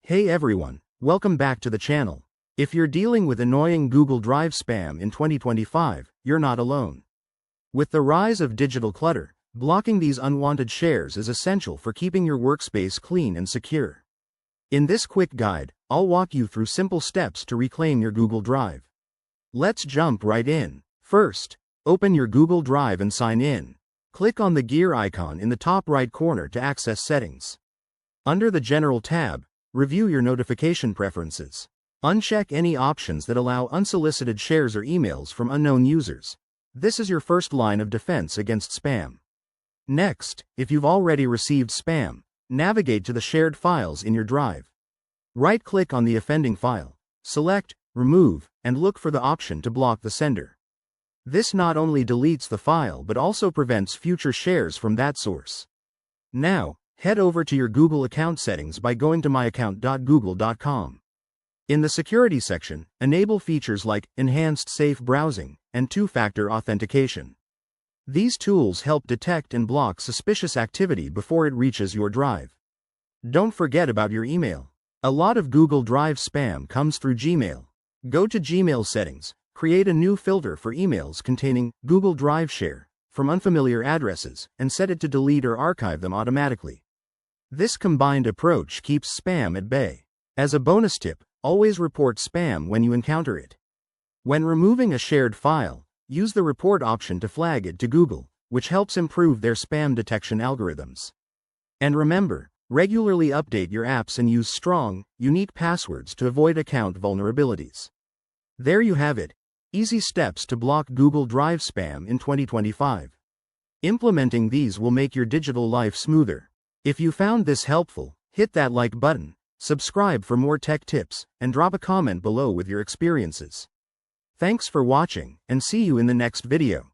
Hey everyone, welcome back to the channel. If you're dealing with annoying Google Drive spam in 2025, you're not alone. With the rise of digital clutter, blocking these unwanted shares is essential for keeping your workspace clean and secure. In this quick guide, I'll walk you through simple steps to reclaim your Google Drive. Let's jump right in. First, open your Google Drive and sign in. Click on the gear icon in the top right corner to access settings. Under the General tab, review your notification preferences. Uncheck any options that allow unsolicited shares or emails from unknown users. This is your first line of defense against spam. Next, if you've already received spam, navigate to the shared files in your drive. Right-click on the offending file, select, remove, and look for the option to block the sender. This not only deletes the file but also prevents future shares from that source. Now, head over to your Google account settings by going to myaccount.google.com. In the Security section, enable features like Enhanced Safe Browsing and Two-Factor Authentication. These tools help detect and block suspicious activity before it reaches your drive. Don't forget about your email. A lot of Google Drive spam comes through Gmail. Go to Gmail settings, create a new filter for emails containing Google Drive share from unfamiliar addresses, and set it to delete or archive them automatically. This combined approach keeps spam at bay. As a bonus tip, always report spam when you encounter it. When removing a shared file, use the report option to flag it to Google, which helps improve their spam detection algorithms. And remember, regularly update your apps and use strong, unique passwords to avoid account vulnerabilities. There you have it. Easy steps to block Google Drive spam in 2025. Implementing these will make your digital life smoother. If you found this helpful, hit that like button, subscribe for more tech tips, and drop a comment below with your experiences. Thanks for watching, and see you in the next video.